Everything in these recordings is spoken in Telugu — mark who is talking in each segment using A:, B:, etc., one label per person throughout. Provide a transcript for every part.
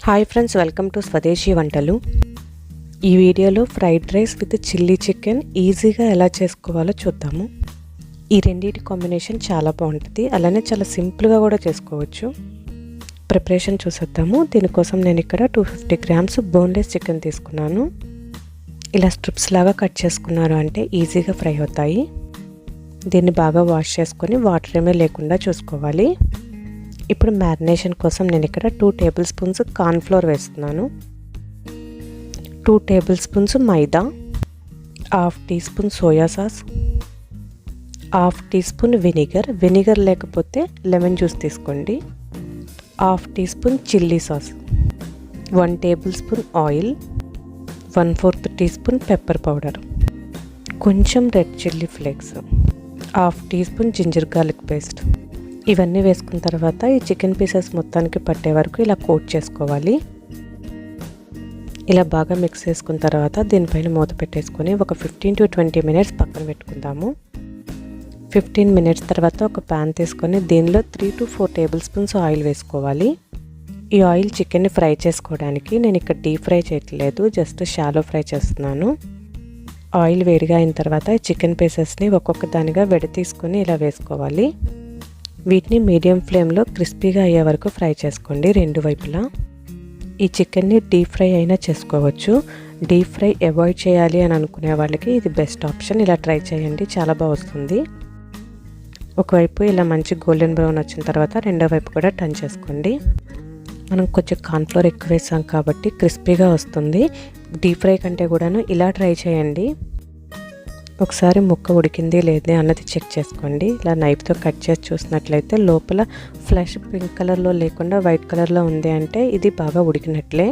A: హాయ్ ఫ్రెండ్స్, వెల్కమ్ టు స్వదేశీ వంటలు. ఈ వీడియోలో fried rice with chilli chicken ఈజీగా ఎలా చేసుకోవాలో చూద్దాము. ఈ రెండింటి కాంబినేషన్ చాలా బాగుంటుంది, అలానే చాలా సింపుల్గా కూడా చేసుకోవచ్చు. ప్రిపరేషన్ చూసేద్దాము. దీనికోసం నేను ఇక్కడ 250 గ్రామ్స్ బోన్లెస్ చికెన్ తీసుకున్నాను. ఇలా స్ట్రిప్స్ లాగా కట్ చేసుకున్నారు అంటే ఈజీగా ఫ్రై అవుతాయి. దీన్ని బాగా వాష్ చేసుకొని వాటర్ ఏమీ లేకుండా చూసుకోవాలి. ఇప్పుడు మ్యారినేషన్ కోసం నేను ఇక్కడ 2 టేబుల్ స్పూన్స్ కార్న్ ఫ్లోర్ వేస్తున్నాను, 2 tablespoons maida, half teaspoon soya sauce, half teaspoon vinegar లేకపోతే లెమన్ జ్యూస్ తీసుకోండి, half teaspoon chilli sauce, 1 tablespoon oil, 1/4 teaspoon pepper powder, కొంచెం red chilli flakes, half teaspoon ginger garlic paste. ఇవన్నీ వేసుకున్న తర్వాత ఈ చికెన్ పీసెస్ మొత్తానికి పట్టే వరకు ఇలా కోట్ చేసుకోవాలి. ఇలా బాగా మిక్స్ చేసుకున్న తర్వాత దీనిపైన మూత పెట్టేసుకొని ఒక 15 to 20 మినిట్స్ పక్కన పెట్టుకుందాము. 15 మినిట్స్ తర్వాత ఒక ప్యాన్ తీసుకొని దీనిలో 3 to 4 టేబుల్ స్పూన్స్ ఆయిల్ వేసుకోవాలి. ఈ ఆయిల్ చికెన్ని ఫ్రై చేసుకోవడానికి నేను ఇక్కడ డీప్ ఫ్రై చేయట్లేదు, జస్ట్ షాలో ఫ్రై చేస్తున్నాను. ఆయిల్ వేడిగా అయిన తర్వాత ఈ చికెన్ పీసెస్ని ఒక్కొక్క దానిగా తీసుకొని ఇలా వేసుకోవాలి. వీటిని మీడియం ఫ్లేమ్లో క్రిస్పీగా అయ్యే వరకు ఫ్రై చేసుకోండి రెండు వైపులా. ఈ చికెన్ని డీప్ ఫ్రై అయినా చేసుకోవచ్చు. డీప్ ఫ్రై అవాయిడ్ చేయాలి అని అనుకునే వాళ్ళకి ఇది బెస్ట్ ఆప్షన్. ఇలా ట్రై చేయండి, చాలా బాగా వస్తుంది. ఒకవైపు ఇలా మంచి గోల్డెన్ బ్రౌన్ వచ్చిన తర్వాత రెండో వైపు కూడా టర్న్ చేసుకోండి. మనం కొంచెం కార్న్ఫ్లోర్ ఎక్కువ వేసాం కాబట్టి క్రిస్పీగా వస్తుంది. డీప్ ఫ్రై కంటే కూడాను ఇలా ట్రై చేయండి. ఒకసారి ముక్క ఉడికింది లేదే అన్నది చెక్ చేసుకోండి. ఇలా నైఫ్తో కట్ చేసి చూసినట్లయితే లోపల ఫ్లెష్ పింక్ కలర్లో లేకుండా వైట్ కలర్లో ఉంది అంటే ఇది బాగా ఉడికినట్లే.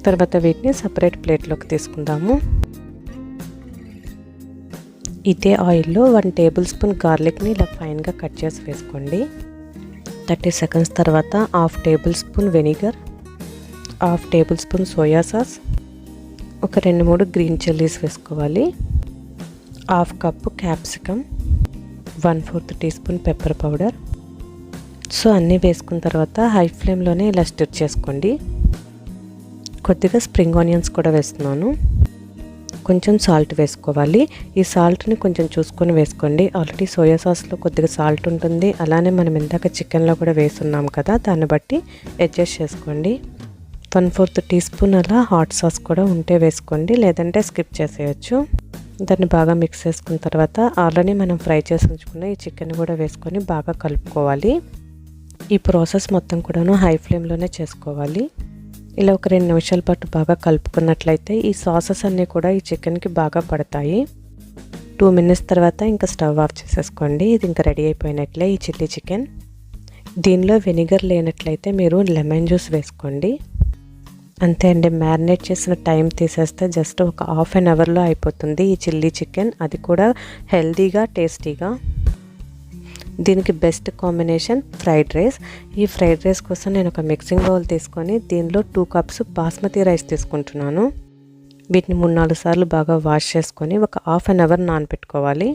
A: తర్వాత వీటిని సపరేట్ ప్లేట్లోకి తీసుకుందాము. ఇదే ఆయిల్లో 1 టేబుల్ స్పూన్ గార్లిక్ని ఇలా ఫైన్గా కట్ చేసి వేసుకోండి. 30 సెకండ్స్ తర్వాత half tablespoon vinegar, half tablespoon soya sauce, ఒక 2-3 గ్రీన్ చిల్లీస్ వేసుకోవాలి, half cup capsicum, 1/4 teaspoon pepper powder. So అన్నీ వేసుకున్న తర్వాత హై ఫ్లేమ్లోనే ఇలా స్టిర్ చేసుకోండి. కొద్దిగా స్ప్రింగ్ ఆనియన్స్ కూడా వేస్తున్నాను. కొంచెం సాల్ట్ వేసుకోవాలి. ఈ సాల్ట్ని కొంచెం చూసుకొని వేసుకోండి. ఆల్రెడీ సోయా సాస్లో కొద్దిగా సాల్ట్ ఉంటుంది, అలానే మనం ఇందాక చికెన్లో కూడా వేస్తున్నాం కదా, దాన్ని బట్టి అడ్జస్ట్ చేసుకోండి. 1/4 టీ స్పూన్ అలా హాట్ సాస్ కూడా ఉంటే వేసుకోండి, లేదంటే స్కిప్ చేసేయచ్చు. దాన్ని బాగా మిక్స్ చేసుకున్న తర్వాత ఆల్రెడీ మనం ఫ్రై చేసి ఉంచుకున్న ఈ చికెన్ కూడా వేసుకొని బాగా కలుపుకోవాలి. ఈ ప్రాసెస్ మొత్తం కూడాను హై ఫ్లేమ్లోనే చేసుకోవాలి. ఇలా ఒక 2 నిమిషాల పాటు బాగా కలుపుకున్నట్లయితే ఈ సాసెస్ అన్నీ కూడా ఈ చికెన్కి బాగా పడతాయి. 2 మినిట్స్ తర్వాత ఇంకా స్టవ్ ఆఫ్ చేసేసుకోండి. ఇది ఇంకా రెడీ అయిపోయినట్లే ఈ చిల్లీ చికెన్. దీనిలో వెనిగర్ లేనట్లయితే మీరు లెమన్ జ్యూస్ వేసుకోండి. అంతే అండి, మ్యారినేట్ చేసిన టైం తీసేస్తే జస్ట్ ఒక హాఫ్ అన్ అవర్లో అయిపోతుంది ఈ చిల్లీ చికెన్, అది కూడా హెల్తీగా టేస్టీగా. దీనికి బెస్ట్ కాంబినేషన్ ఫ్రైడ్ రైస్. ఈ ఫ్రైడ్ రైస్ కోసం నేను ఒక మిక్సింగ్ బౌల్ తీసుకొని దీనిలో 2 కప్స్ బాస్మతి రైస్ తీసుకుంటున్నాను. వీటిని 3-4 సార్లు బాగా వాష్ చేసుకొని ఒక హాఫ్ అన్ అవర్ నానబెట్టుకోవాలి.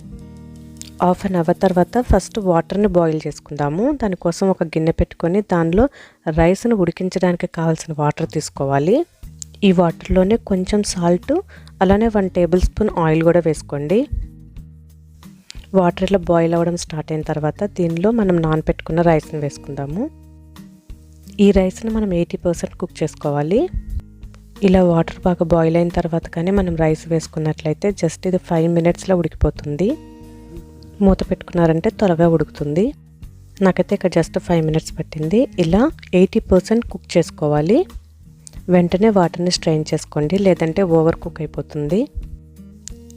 A: హాఫ్ అన్ అవర్ తర్వాత ఫస్ట్ వాటర్ని బాయిల్ చేసుకుందాము. దానికోసం ఒక గిన్నె పెట్టుకొని దానిలో రైస్ను ఉడికించడానికి కావాల్సిన వాటర్ తీసుకోవాలి. ఈ వాటర్లోనే కొంచెం సాల్ట్, అలానే 1 టేబుల్ స్పూన్ ఆయిల్ కూడా వేసుకోండి. వాటర్ ఇలా బాయిల్ అవ్వడం స్టార్ట్ అయిన తర్వాత దీనిలో మనం నానబెట్టుకున్న రైస్ని వేసుకుందాము. ఈ రైస్ని మనం 80% కుక్ చేసుకోవాలి. ఇలా వాటర్ బాగా బాయిల్ అయిన తర్వాత కానీ మనం రైస్ వేసుకున్నట్లయితే జస్ట్ ఇది 5 మినిట్స్లో ఉడికిపోతుంది. మూత పెట్టుకున్నారంటే త్వరగా ఉడుకుతుంది. నాకైతే ఇక్కడ జస్ట్ 5 మినిట్స్ పట్టింది. ఇలా 80% కుక్ చేసుకోవాలి. వెంటనే వాటర్ని స్ట్రెయిన్ చేసుకోండి, లేదంటే ఓవర్ కుక్ అయిపోతుంది.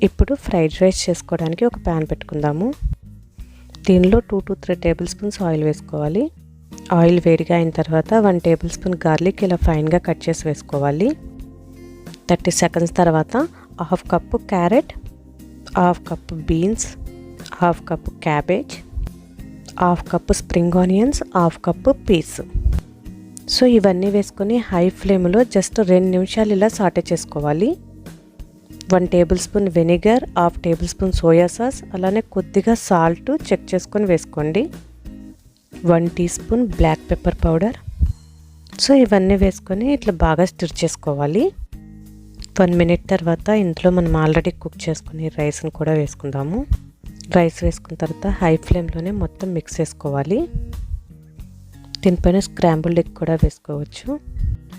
A: ఇప్పుడు ఫ్రైడ్ రైస్ చేసుకోవడానికి ఒక ప్యాన్ పెట్టుకుందాము. దీనిలో 2 to 3 టేబుల్ స్పూన్స్ ఆయిల్ వేసుకోవాలి. ఆయిల్ వేడిగా అయిన తర్వాత 1 టేబుల్ స్పూన్ గార్లిక్ ఇలా ఫైన్గా కట్ చేసి వేసుకోవాలి. 30 సెకండ్స్ తర్వాత half cup carrot, half cup beans, half cup cabbage, half cup spring onions, half cup peas. So ఇవన్నీ వేసుకొని హై ఫ్లేమ్లో జస్ట్ 2 నిమిషాలు ఇలా సాటే చేసుకోవాలి. 1 tablespoon vinegar, half tablespoon soya sauce, అలానే కొద్దిగా సాల్ట్ చెక్ చేసుకొని వేసుకోండి. 1 teaspoon black pepper powder, so ఇవన్నీ వేసుకొని ఇట్లా బాగా స్టిర్ చేసుకోవాలి. 1 మినిట్ తర్వాత ఇందులో మనం ఆల్రెడీ కుక్ చేసుకుని రైస్ని కూడా వేసుకుందాము. రైస్ వేసుకున్న తర్వాత హై ఫ్లేమ్లోనే మొత్తం మిక్స్ చేసుకోవాలి. దీనిపైన స్క్రాంబుల్డ్ ఎగ్ కూడా వేసుకోవచ్చు.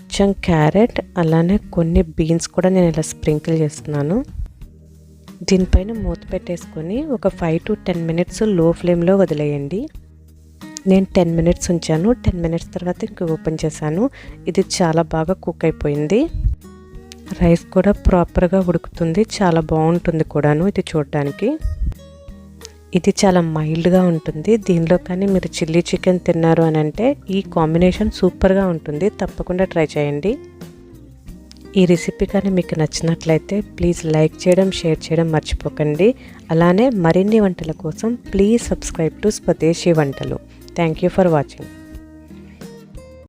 A: కొంచెం క్యారెట్ అలానే కొన్ని బీన్స్ కూడా నేను ఇలా స్ప్రింకిల్ చేస్తున్నాను. దీనిపైన మూత పెట్టేసుకొని ఒక 5 to 10 మినిట్స్ లో ఫ్లేమ్లో వదిలేయండి. నేను 10 మినిట్స్ ఉంచాను. 10 మినిట్స్ తర్వాత ఇంక ఓపెన్ చేశాను. ఇది చాలా బాగా కుక్ అయిపోయింది. రైస్ కూడా ప్రాపర్గా ఉడుకుతుంది. చాలా బాగుంటుంది కూడాను ఇది చూడడానికి. ఇది చాలా మైల్డ్గా ఉంటుంది. దీనిలో కానీ మీరు చిల్లీ చికెన్ తిన్నారు అని అంటే ఈ కాంబినేషన్ సూపర్గా ఉంటుంది. తప్పకుండా ట్రై చేయండి. ఈ రెసిపీ కానీ మీకు నచ్చినట్లయితే ప్లీజ్ లైక్ చేయడం, షేర్ చేయడం మర్చిపోకండి. అలానే మరిన్ని వంటల కోసం ప్లీజ్ సబ్స్క్రైబ్ టు స్వదేశీ వంటలు. Thank you for watching.